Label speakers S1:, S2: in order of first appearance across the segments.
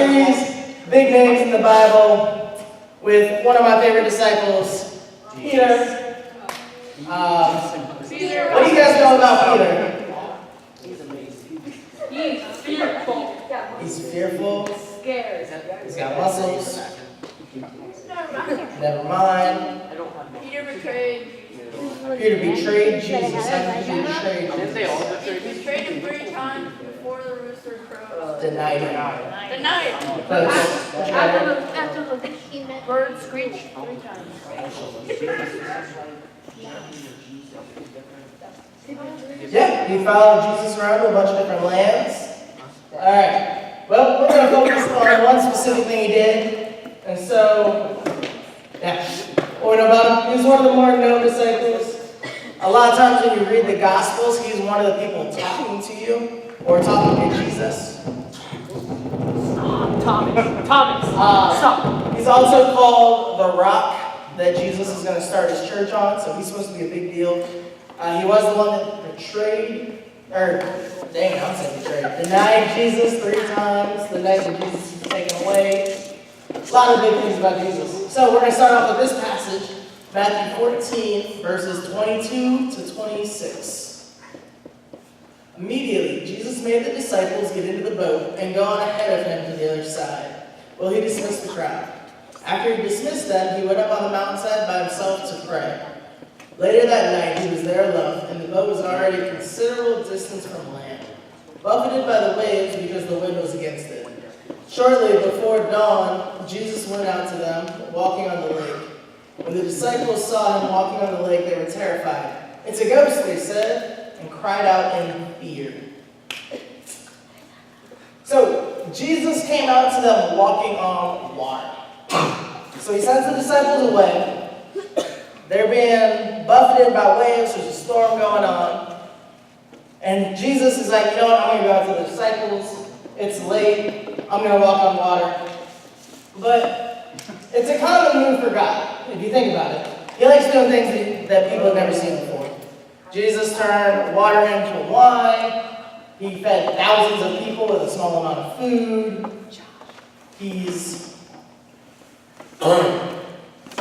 S1: series, big names in the Bible, with one of my favorite disciples, Peter. What do you guys know about Peter?
S2: He's fearful.
S1: He's fearful.
S2: Scared.
S1: He's got muscles. Never mind.
S2: Peter betrayed.
S1: Peter betrayed Jesus. How did Peter betray Jesus?
S2: He betrayed him 3 times before the rooster crowed.
S1: Denied him.
S2: Denied.
S1: Close.
S2: After the bird screeched 3 times.
S1: Yeah, he followed Jesus around to a bunch of different lands. Alright, well, we're going to focus on one specific thing he did. And so, yeah, what we know about him, he was one of the more known disciples. A lot of times when you read the Gospels, he's one of the people talking to you or talking to Jesus.
S2: Thomas. Stop.
S1: He's also called the rock that Jesus is going to start his church on, so he's supposed to be a big deal. He was the one that denied Jesus 3 times the night that Jesus was taken away. A lot of big things about Jesus. So we're going to start off with this passage, Matthew 14, verses 22 to 26. Immediately, Jesus made the disciples get into the boat and go on ahead of him to the other side, while he dismissed the crowd. After he dismissed them, he went up on the mountainside by himself to pray. Later that night, he was there alone, and the boat was already a considerable distance from land, buffeted by the waves because the wind was against it. Shortly before dawn, Jesus went out to them, walking on the lake. When the disciples saw him walking on the lake, they were terrified. "It's a ghost," they said, and cried out in fear. So, Jesus came out to them walking on water. So he sends the disciples away. They're being buffeted by waves. There's a storm going on. And Jesus is like, you know what? I'm going to go out to the disciples. It's late. I'm going to walk on water. But it's a common move for God, if you think about it. He likes doing things that people have never seen before. Jesus turned water into wine. He fed thousands of people with a small amount of food.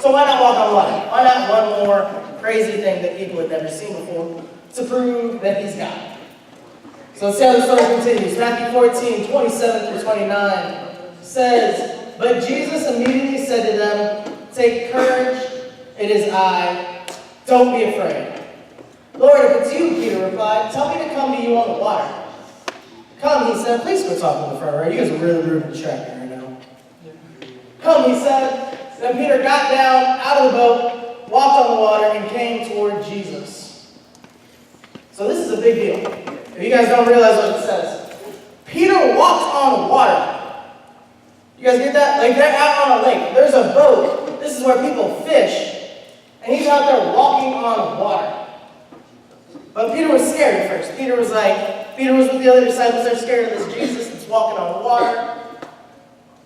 S1: So why not walk on water? Why not one more crazy thing that people had never seen before to prove that he's God? So let's see how the story continues. Matthew 14, 27 through 29 says, "But Jesus immediately said to them, 'Take courage, it is I. Don't be afraid.' 'Lord, if it's you,' Peter replied, 'tell me to come to you on the water.' 'Come,' he said. Please quit talking in the front row. You guys are really rude and distracting right now. 'Come,' he said. Then Peter got down out of the boat, walked on the water, and came toward Jesus." So this is a big deal. If you guys don't realize what it says. Peter walked on water. You guys get that? Like they're out on a lake. There's a boat. This is where people fish. And he's out there walking on water. But Peter was scared at first. Peter was with the other disciples. They're scared of this Jesus that's walking on water.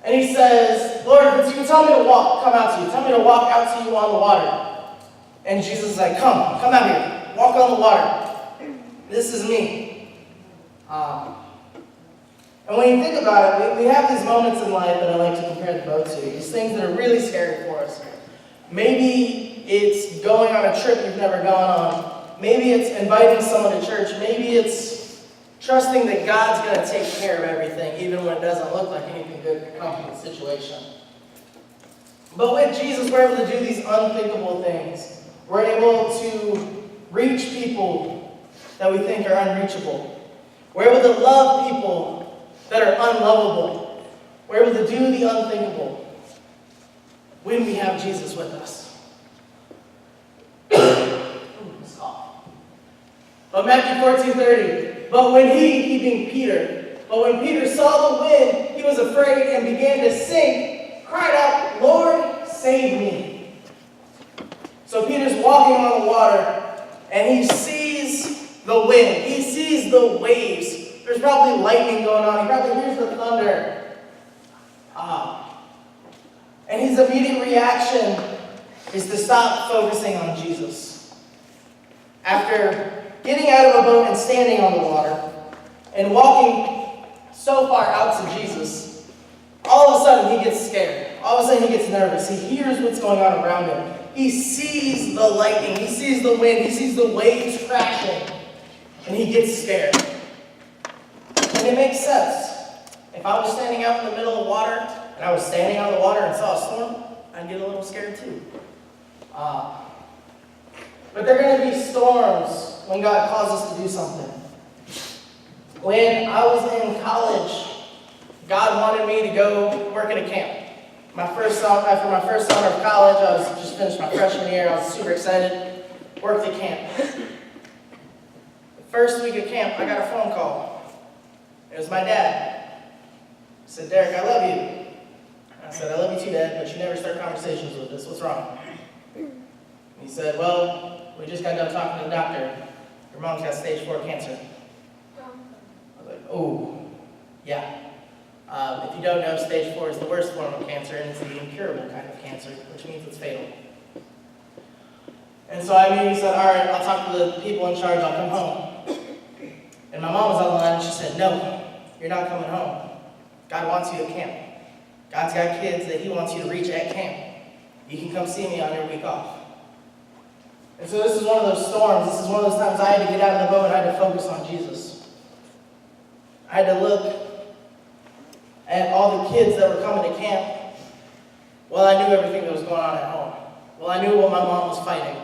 S1: And he says, "Lord, if it's you, tell me to come out to you. Tell me to walk out to you on the water." And Jesus is like, come out here. Walk on the water. This is me. And when you think about it, we have these moments in life that I like to compare the boat to. These things that are really scary for us. Maybe it's going on a trip you've never gone on. Maybe it's inviting someone to church. Maybe it's trusting that God's going to take care of everything, even when it doesn't look like anything good can come from the situation. But with Jesus, we're able to do these unthinkable things. We're able to reach people that we think are unreachable. We're able to love people that are unlovable. We're able to do the unthinkable when we have Jesus with us. But Matthew 14:30. But when being Peter, when Peter saw the wind, he was afraid and began to sink, cried out, "Lord, save me." So Peter's walking on the water, and he sees the wind. He sees the waves. There's probably lightning going on. He probably hears the thunder. And his immediate reaction is to stop focusing on Jesus. After getting out of a boat and standing on the water, and walking so far out to Jesus, all gets scared. All of a sudden he gets nervous. He hears what's going on around him. He sees the lightning. He sees the wind. He sees the waves crashing. And he gets scared. And it makes sense. If I was standing out in the middle of water, and I was standing out in the water and saw a storm, I'd get a little scared too. But there are going to be storms when God calls us to do something. When I was in college, God wanted me to go work at a camp. After my first summer of college, I was just finished my freshman year. I was super excited. Worked at camp. The first week of camp, I got a phone call. It was my dad. He said, "Derek, I love you." I said, "I love you too, Dad, but you never start conversations with us. What's wrong?" He said, "Well, we just got done talking to the doctor. Your mom's got stage 4 cancer." I was like, "Oh, yeah. If you don't know, stage 4 is the worst form of cancer, and it's the incurable kind of cancer, which means it's fatal." And so I immediately said, "All right, I'll talk to the people in charge. I'll come home." And my mom was on the line, and she said, "No, you're not coming home. God wants you at camp. God's got kids that he wants you to reach at camp. You can come see me on your week off." And so this is one of those storms. This is one of those times I had to get out of the boat and I had to focus on Jesus. I had to look at all the kids that were coming to camp. Well, I knew everything that was going on at home. Well, I knew what my mom was fighting.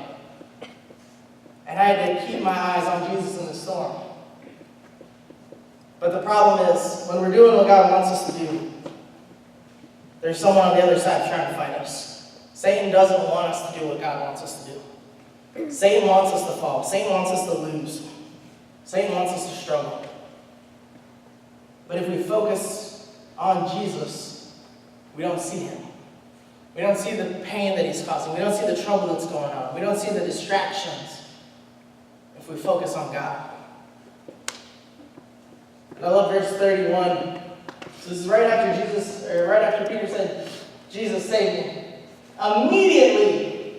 S1: And I had to keep my eyes on Jesus in the storm. But the problem is, when we're doing what God wants us to do, there's someone on the other side trying to fight us. Satan doesn't want us to do what God wants us to do. Satan wants us to fall. Satan wants us to lose. Satan wants us to struggle. But if we focus on Jesus, we don't see him. We don't see the pain that he's causing. We don't see the trouble that's going on. We don't see the distractions if we focus on God. And I love verse 31. So this is right after Peter said, "Jesus saved me." Immediately,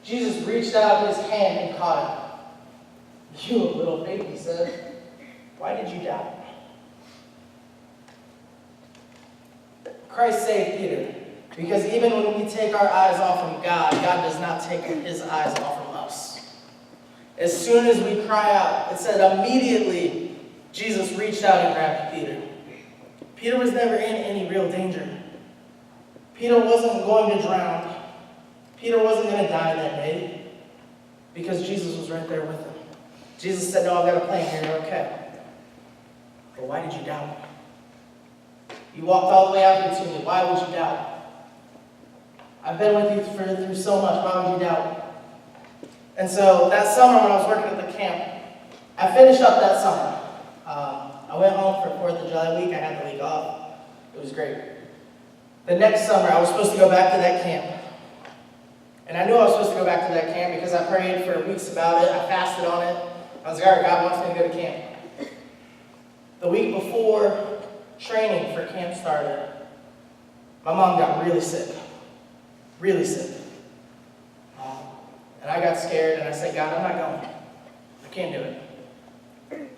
S1: Jesus reached out his hand and caught him. "You little faith," he said. "Why did you doubt?" Christ saved Peter. Because even when we take our eyes off from God, God does not take his eyes off from us. As soon as we cry out, it said immediately Jesus reached out and grabbed Peter. Peter was never in any real danger. Peter wasn't going to drown. Peter wasn't going to die that day because Jesus was right there with him. Jesus said, "No, I've got a plan here. You're okay." But why did you doubt? You walked all the way out here to me. Why would you doubt? I've been with you through so much. Why would you doubt? And so that summer when I was working at the camp, I finished up that summer. I went home for 4th of July week. I had the week off. It was great. The next summer, I was supposed to go back to that camp. And I knew I was supposed to go back to that camp because I prayed for weeks about it. I fasted on it. I was like, all right, God wants me to go to camp. The week before training for camp started, my mom got really sick. Really sick. And I got scared and I said, "God, I'm not going. I can't do it.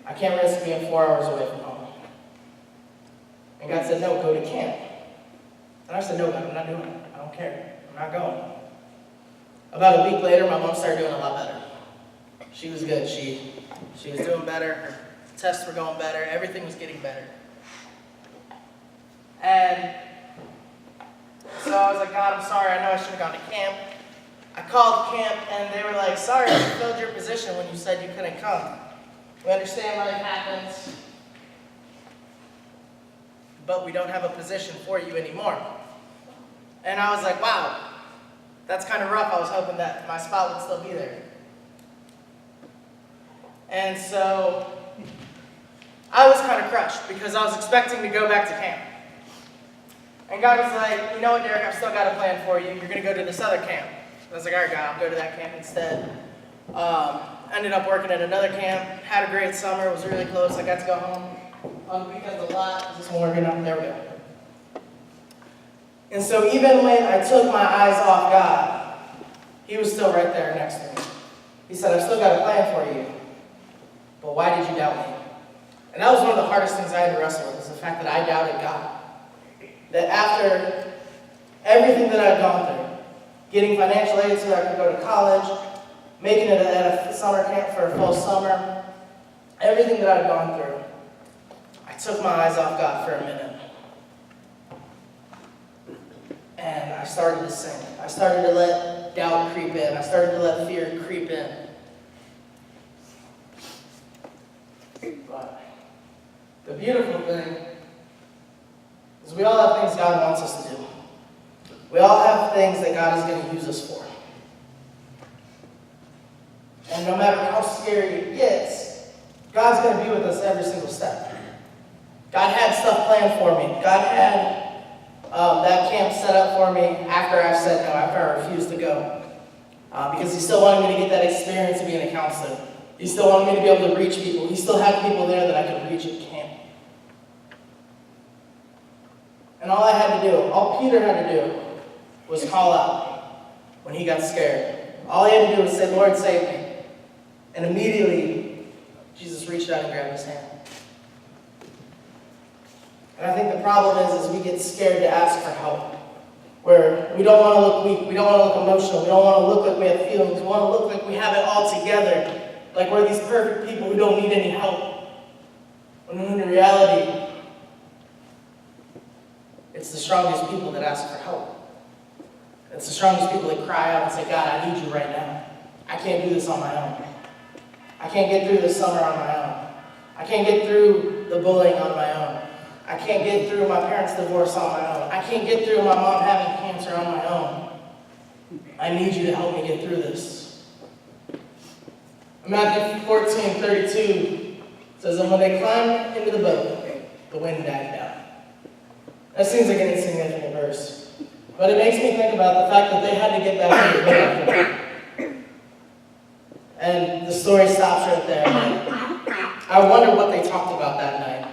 S1: I can't risk being 4 hours away from home." And God said, "No, go to camp." And I said, "No, God, I'm not doing it. I don't care. I'm not going." About a week later, my mom started doing a lot better. She was good. She was doing better. Her tests were going better. Everything was getting better. And so I was like, "God, I'm sorry. I know I should have gone to camp." I called camp, and they were like, "Sorry, we filled your position when you said you couldn't come. We understand life happens, but we don't have a position for you anymore." And I was like, wow, that's kind of rough. I was hoping that my spot would still be there. And so I was kind of crushed because I was expecting to go back to camp. And God was like, "You know what, Derek, I've still got a plan for you. You're going to go to this other camp." I was like, "All right, God, I'll go to that camp instead." Ended up working at another camp. Had a great summer. It was really close. I got to go home on the weekends a lot. Is this one working out? There we go. And so even when I took my eyes off God, he was still right there next to me. He said, "I've still got a plan for you. But why did you doubt me?" And that was one of the hardest things I had to wrestle with, is the fact that I doubted God. That after Everything that I'd gone through, getting financial aid so that I could go to college, making it at a summer camp for a full summer, everything that I'd gone through, I took my eyes off God for a minute. And I started to sink. I started to let doubt creep in. I started to let fear creep in. But the beautiful thing is we all have things God wants us to do. We all have things that God is going to use us for. And no matter how scary it gets, God's going to be with us every single step. God had stuff planned for me. God had that camp set up for me after I said no, after I refused to go. Because He still wanted me to get that experience of being a counselor. He still wanted me to be able to reach people. He still had people there that I could reach at camp. And all I had to do, all Peter had to do, was call out when he got scared. All he had to do was say, Lord, save me. And immediately, Jesus reached out and grabbed his hand. And I think the problem is we get scared to ask for help. Where we don't want to look weak, we don't want to look emotional, we don't want to look like we have feelings, we want to look like we have it all together. Like we're these perfect people who don't need any help. When in reality, it's the strongest people that ask for help. It's the strongest people that cry out and say, God, I need you right now. I can't do this on my own. I can't get through this summer on my own. I can't get through the bullying on my own. I can't get through my parents' divorce on my own. I can't get through my mom having cancer on my own. I need you to help me get through this. Matthew 14:32 says, and when they climbed into the boat, the wind died down. That seems like an insignificant verse, but it makes me think about the fact that they had to get back in the boat after. And the story stops right there. I wonder what they talked about that night.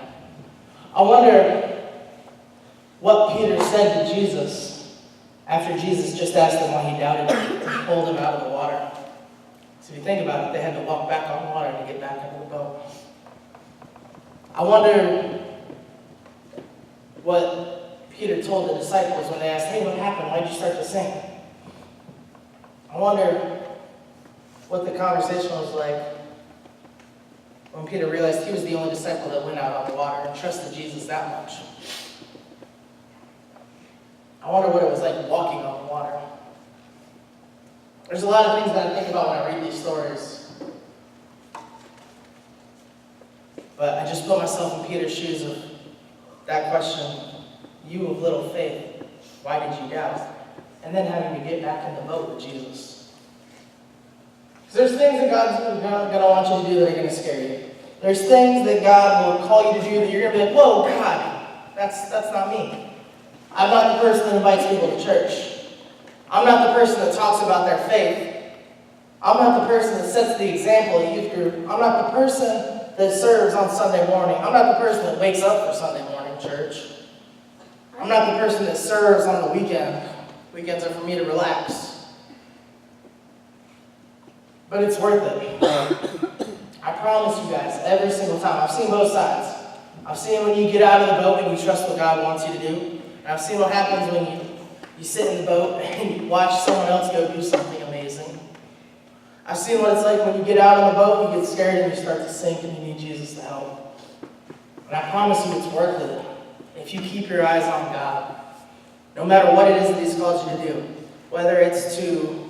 S1: I wonder what Peter said to Jesus after Jesus just asked him why he doubted him and pulled him out of the water. So if you think about it, they had to walk back on water to get back into the boat. I wonder what Peter told the disciples when they asked, hey, what happened? Why'd you start to sink? I wonder what the conversation was like when Peter realized he was the only disciple that went out on the water and trusted Jesus that much. I wonder what it was like walking on the water. There's a lot of things that I think about when I read these stories. But I just put myself in Peter's shoes of that question, you of little faith, why did you doubt? And then having to get back in the boat with Jesus. Because there's things that God's going to want you to do that are going to scare you. There's things that God will call you to do that you're going to be like, whoa, God, that's not me. I'm not the person that invites people to church. I'm not the person that talks about their faith. I'm not the person that sets the example at youth group. I'm not the person that serves on Sunday morning. I'm not the person that wakes up for Sunday morning church. I'm not the person that serves on the weekend. Weekends are for me to relax. But it's worth it. I promise you guys, every single time. I've seen both sides. I've seen when you get out of the boat and you trust what God wants you to do. And I've seen what happens when you sit in the boat and you watch someone else go do something amazing. I've seen what it's like when you get out on the boat, you get scared and you start to sink and you need Jesus to help. And I promise you it's worth it if you keep your eyes on God. No matter what it is that He's called you to do. Whether it's to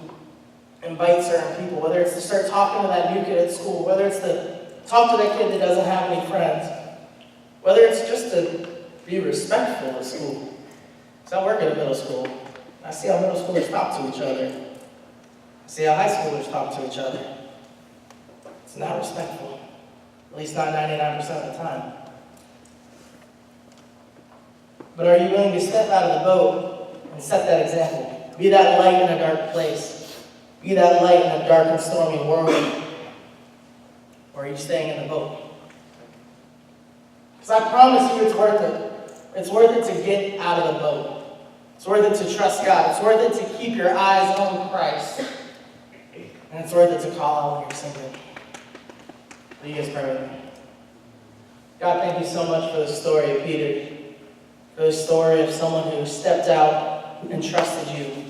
S1: invite certain people, whether it's to start talking to that new kid at school, whether it's to talk to that kid that doesn't have any friends, whether it's just to be respectful at school. Because I work at a middle school. I see how middle schoolers talk to each other. I see how high schoolers talk to each other. It's not respectful. At least not 99% of the time. But are you willing to step out of the boat and set that example? Be that light in a dark place. Be that light in a dark and stormy world. Or are you staying in the boat? Because I promise you it's worth it. It's worth it to get out of the boat. It's worth it to trust God. It's worth it to keep your eyes on Christ. And it's worth it to call out when you're sinking. Will you guys pray with me? God, thank you so much for the story of Peter. For the story of someone who stepped out entrusted you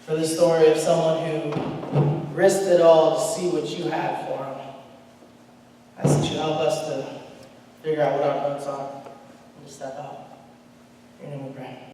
S1: for the story of someone who risked it all to see what you had for him. I ask that you help us to figure out what our notes are and to step out. In your name we pray.